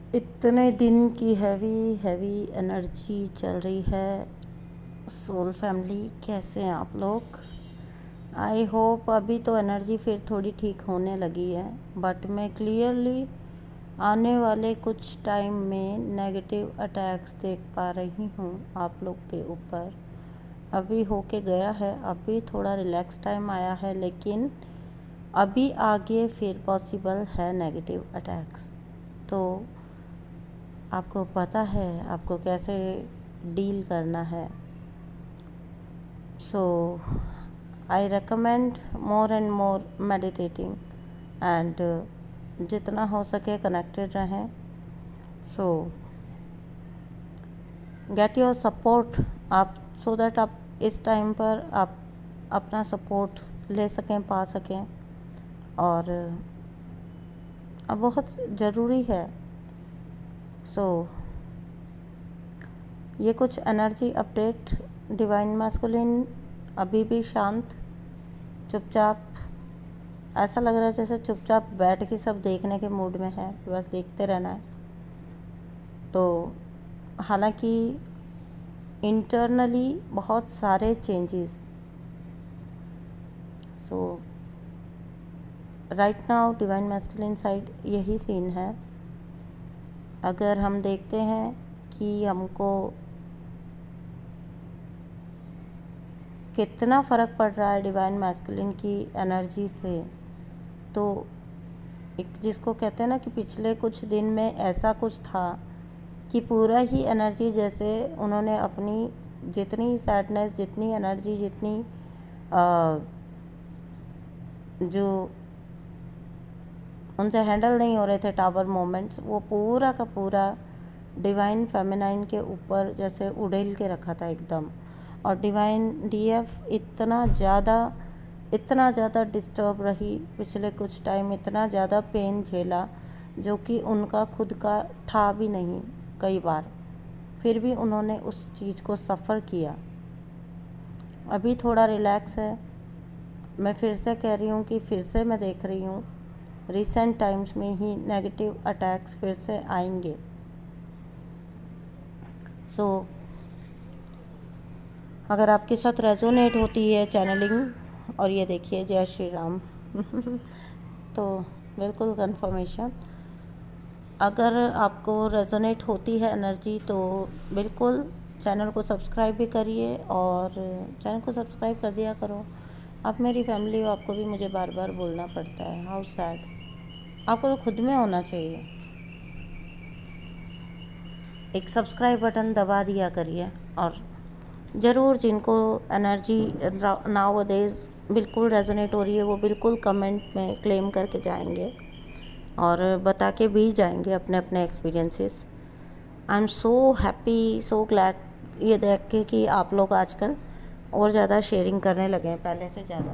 इतने दिन की हैवी हैवी एनर्जी चल रही है। सोल फैमिली, कैसे हैं आप लोग? आई होप अभी तो एनर्जी फिर थोड़ी ठीक होने लगी है, बट मैं क्लियरली आने वाले कुछ टाइम में नेगेटिव अटैक्स देख पा रही हूँ आप लोग के ऊपर। अभी होके गया है, अभी थोड़ा रिलैक्स टाइम आया है, लेकिन अभी आगे फिर पॉसिबल है नेगेटिव अटैक्स। तो आपको पता है आपको कैसे डील करना है। So I recommend more and more meditating and जितना हो सके कनेक्टेड रहें। सो गेट योर सपोर्ट आप, सो दैट आप इस टाइम पर आप अपना सपोर्ट ले सकें, पा सकें। और अब बहुत ज़रूरी है। सो ये कुछ एनर्जी अपडेट। डिवाइन मैस्कुलिन अभी भी शांत, चुपचाप, ऐसा लग रहा है जैसे चुपचाप बैठ के सब देखने के मूड में है, बस देखते रहना है। तो हालांकि इंटरनली बहुत सारे changes. So right now divine masculine side यही सीन है। अगर हम देखते हैं कि हमको कितना फ़र्क पड़ रहा है डिवाइन मैस्कुलिन की एनर्जी से, तो एक जिसको कहते हैं ना कि पिछले कुछ दिन में ऐसा कुछ था कि पूरा ही एनर्जी जैसे उन्होंने अपनी जितनी सैडनेस, जितनी एनर्जी, जितनी जो उनसे हैंडल नहीं हो रहे थे टावर मोमेंट्स, वो पूरा का पूरा डिवाइन फेमिनाइन के ऊपर जैसे उड़ेल के रखा था एकदम। और डिवाइन डीएफ इतना ज़्यादा डिस्टर्ब रही पिछले कुछ टाइम, इतना ज़्यादा पेन झेला जो कि उनका खुद का था भी नहीं कई बार, फिर भी उन्होंने उस चीज़ को सफ़र किया। अभी थोड़ा रिलैक्स है। मैं फिर से कह रही हूँ कि फिर से मैं देख रही हूँ रिसेंट टाइम्स में ही नेगेटिव अटैक्स फिर से आएंगे। सो अगर आपके साथ रेजोनेट होती है चैनलिंग, और ये देखिए जय श्री राम तो बिल्कुल कंफर्मेशन। अगर आपको रेजोनेट होती है एनर्जी तो बिल्कुल चैनल को सब्सक्राइब भी करिए, और चैनल को सब्सक्राइब कर दिया करो। आप मेरी फैमिली हो, आपको भी मुझे बार बार बोलना पड़ता है, हाउ सैड। आपको तो खुद में होना चाहिए। एक सब्सक्राइब बटन दबा दिया करिए। और ज़रूर जिनको एनर्जी नाउअडेज बिल्कुल रेजोनेट हो रही है, वो बिल्कुल कमेंट में क्लेम करके जाएंगे और बता के भी जाएंगे अपने अपने experiences. I am so happy, so glad ये देख के कि आप लोग आजकल और ज़्यादा शेयरिंग करने लगे हैं पहले से ज़्यादा।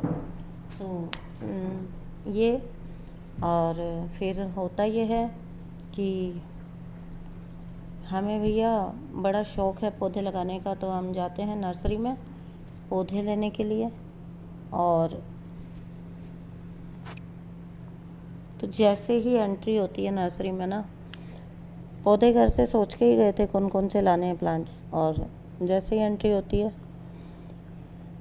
तो ये, और फिर होता ये है कि हमें भैया बड़ा शौक़ है पौधे लगाने का, तो हम जाते हैं नर्सरी में पौधे लेने के लिए। और तो जैसे ही एंट्री होती है नर्सरी में ना, पौधे घर से सोच के ही गए थे कौन कौन से लाने हैं प्लांट्स, और जैसे ही एंट्री होती है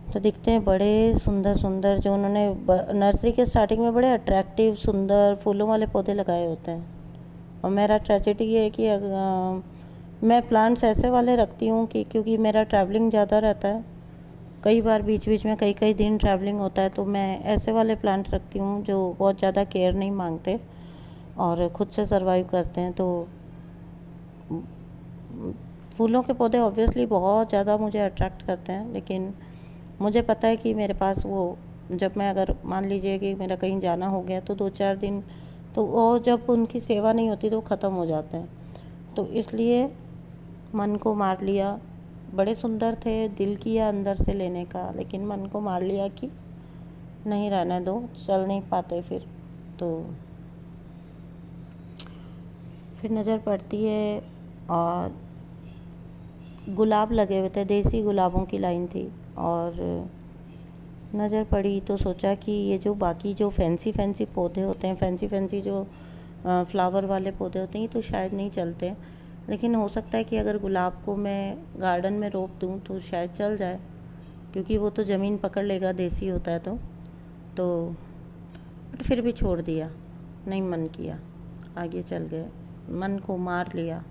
तो दिखते हैं बड़े सुंदर सुंदर, जो उन्होंने नर्सरी के स्टार्टिंग में बड़े अट्रैक्टिव सुंदर फूलों वाले पौधे लगाए होते हैं। और मेरा ट्रेजेडी ये है कि मैं प्लांट्स ऐसे वाले रखती हूँ कि क्योंकि मेरा ट्रैवलिंग ज़्यादा रहता है, कई बार बीच बीच में कई कई दिन ट्रैवलिंग होता है, तो मैं ऐसे वाले प्लांट्स रखती हूँ जो बहुत ज़्यादा केयर नहीं मांगते और ख़ुद से सर्वाइव करते हैं। तो फूलों के पौधे ऑब्वियसली बहुत ज़्यादा मुझे अट्रैक्ट करते हैं, लेकिन मुझे पता है कि मेरे पास वो, जब मैं अगर मान लीजिए कि मेरा कहीं जाना हो गया तो 2-4 दिन तो वो जब उनकी सेवा नहीं होती तो ख़त्म हो जाते हैं। तो इसलिए मन को मार लिया, बड़े सुंदर थे, दिल किया अंदर से लेने का, लेकिन मन को मार लिया कि नहीं, रहने दो, चल नहीं पाते तो फिर नज़र पड़ती है और गुलाब लगे हुए थे, देसी गुलाबों की लाइन थी, और नज़र पड़ी तो सोचा कि ये जो बाकी जो फैंसी फैंसी पौधे होते हैं, फैंसी फैंसी जो फ्लावर वाले पौधे होते हैं तो शायद नहीं चलते, लेकिन हो सकता है कि अगर गुलाब को मैं गार्डन में रोप दूँ तो शायद चल जाए, क्योंकि वो तो ज़मीन पकड़ लेगा, देसी होता है तो बट फिर भी छोड़ दिया, नहीं मन किया, आगे चल गए, मन को मार लिया।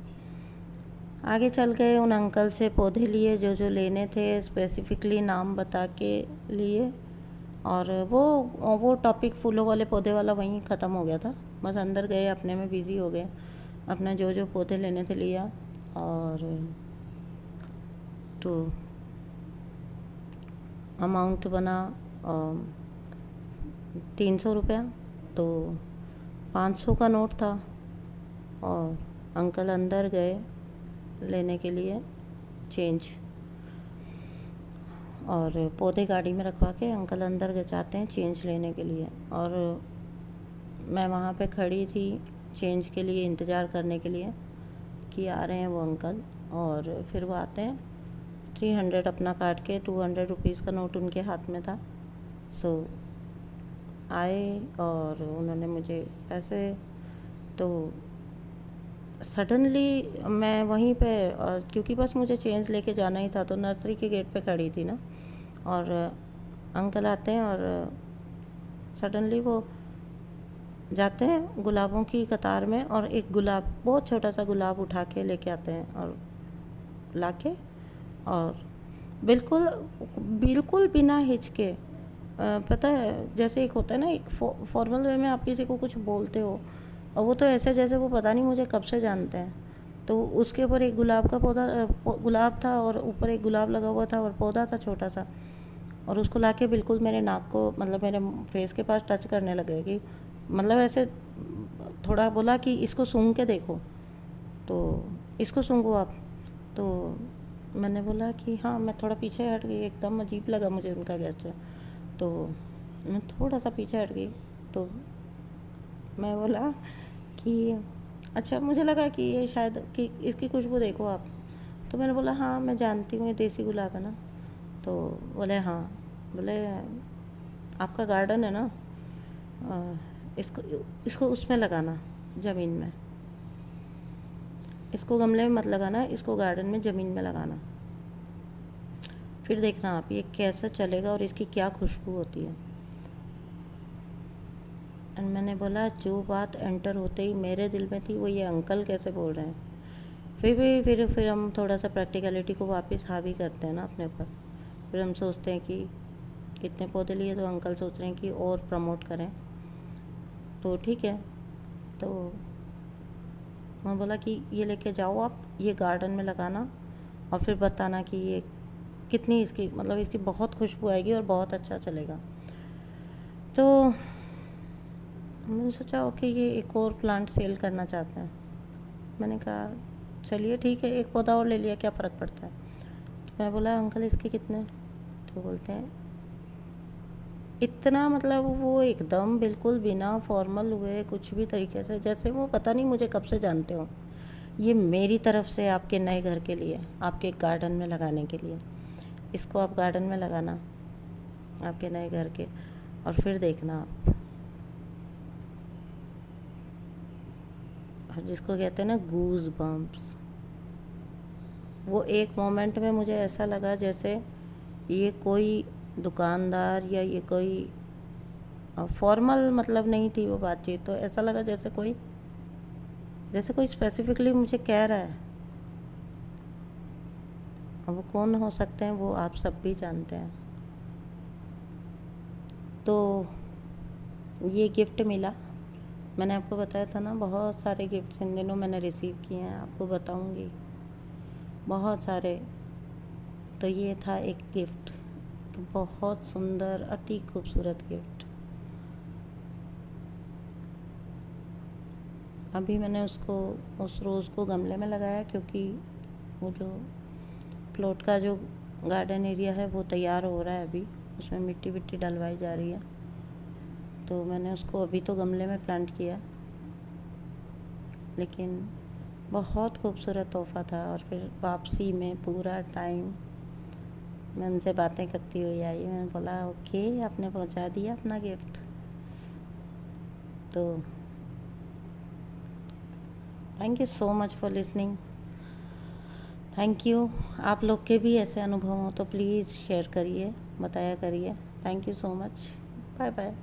आगे चल गए, उन अंकल से पौधे लिए जो जो लेने थे, स्पेसिफिकली नाम बता के लिए, और वो टॉपिक फूलों वाले पौधे वाला वहीं ख़त्म हो गया था। बस अंदर गए, अपने में बिज़ी हो गए, अपना जो जो पौधे लेने थे लिया। और तो अमाउंट बना 300 रुपया, तो 500 का नोट था। और अंकल अंदर गए लेने के लिए चेंज, और पौधे गाड़ी में रखवा के अंकल अंदर गए, जाते हैं चेंज लेने के लिए। और मैं वहाँ पे खड़ी थी चेंज के लिए, इंतज़ार करने के लिए कि आ रहे हैं वो अंकल। और फिर वो आते हैं, 300 अपना काट के 200 रुपीज़ का नोट उनके हाथ में था। सो आए और उन्होंने मुझे पैसे, तो सडनली मैं वहीं पे, क्योंकि बस मुझे चेंज लेके जाना ही था, तो नर्सरी के गेट पे खड़ी थी ना, और अंकल आते हैं और सडनली वो जाते हैं गुलाबों की कतार में, और एक गुलाब, बहुत छोटा सा गुलाब उठा के लेके आते हैं और लाके, और बिल्कुल बिल्कुल बिना हिचके, पता है जैसे एक होता है ना, एक फॉर्मल वे में आप किसी को कुछ बोलते हो, और वो तो ऐसे जैसे वो पता नहीं मुझे कब से जानते हैं। तो उसके ऊपर एक गुलाब का पौधा, गुलाब था, और ऊपर एक गुलाब लगा हुआ था, और पौधा था छोटा सा, और उसको लाके बिल्कुल मेरे नाक को, मतलब मेरे फेस के पास टच करने लगे, कि मतलब ऐसे थोड़ा बोला कि इसको सूंघ के देखो, तो इसको सूंघो आप। तो मैंने बोला कि हाँ, मैं थोड़ा पीछे हट गई, एकदम अजीब लगा मुझे उनका गेस्चर, तो मैं थोड़ा सा पीछे हट गई। तो मैं बोला कि अच्छा, मुझे लगा कि ये शायद कि इसकी खुशबू देखो आप। तो मैंने बोला हाँ, मैं जानती हूँ ये देसी गुलाब है ना। तो बोले हाँ, बोले आपका गार्डन है ना, इसको इसको उसमें लगाना, ज़मीन में, इसको गमले में मत लगाना, इसको गार्डन में ज़मीन में लगाना, फिर देखना आप ये कैसा चलेगा और इसकी क्या खुशबू होती है। एंड मैंने बोला, जो बात एंटर होते ही मेरे दिल में थी, वो ये अंकल कैसे बोल रहे हैं। फिर हम थोड़ा सा प्रैक्टिकलिटी को वापस हावी करते हैं ना अपने ऊपर। फिर हम सोचते हैं कि कितने पौधे लिए, तो अंकल सोच रहे हैं कि और प्रमोट करें, तो ठीक है। तो मैं बोला कि ये लेके जाओ आप, ये गार्डन में लगाना, और फिर बताना कि ये कितनी इसकी, मतलब इसकी बहुत खुशबू आएगी और बहुत अच्छा चलेगा। तो मैंने सोचा ओके, ये एक और प्लांट सेल करना चाहते हैं। मैंने कहा चलिए ठीक है, एक पौधा और ले लिया, क्या फ़र्क पड़ता है। तो मैं बोला अंकल इसके कितने, तो बोलते हैं इतना, मतलब वो एकदम बिल्कुल बिना फॉर्मल हुए कुछ भी तरीके से, जैसे वो पता नहीं मुझे कब से जानते हो। ये मेरी तरफ से आपके नए घर के लिए, आपके गार्डन में लगाने के लिए, इसको आप गार्डन में लगाना आपके नए घर के, और फिर देखना आप। और जिसको कहते हैं ना गूज बम्प्स, वो एक मोमेंट में मुझे ऐसा लगा जैसे ये कोई दुकानदार या ये कोई फॉर्मल, मतलब नहीं थी वो बातचीत, तो ऐसा लगा जैसे कोई स्पेसिफिकली मुझे कह रहा है। अब वो कौन हो सकते हैं वो आप सब भी जानते हैं। तो ये गिफ्ट मिला, मैंने आपको बताया था ना, बहुत सारे गिफ्ट्स इन दिनों मैंने रिसीव किए हैं, आपको बताऊंगी बहुत सारे। तो ये था एक गिफ्ट, बहुत सुंदर, अति खूबसूरत गिफ्ट। अभी मैंने उस रोज़ को गमले में लगाया, क्योंकि वो जो प्लॉट का जो गार्डन एरिया है वो तैयार हो रहा है, अभी उसमें मिट्टी विट्टी डलवाई जा रही है, तो मैंने उसको अभी तो गमले में प्लांट किया। लेकिन बहुत खूबसूरत तोहफ़ा था। और फिर वापसी में पूरा टाइम मैं उनसे बातें करती हुई आई। मैंने बोला ओके, आपने पहुंचा दिया अपना गिफ्ट। तो thank you so much for listening. Thank you. आप लोग के भी ऐसे अनुभव हो तो प्लीज़ शेयर करिए, बताया करिए। Thank you so much. Bye bye.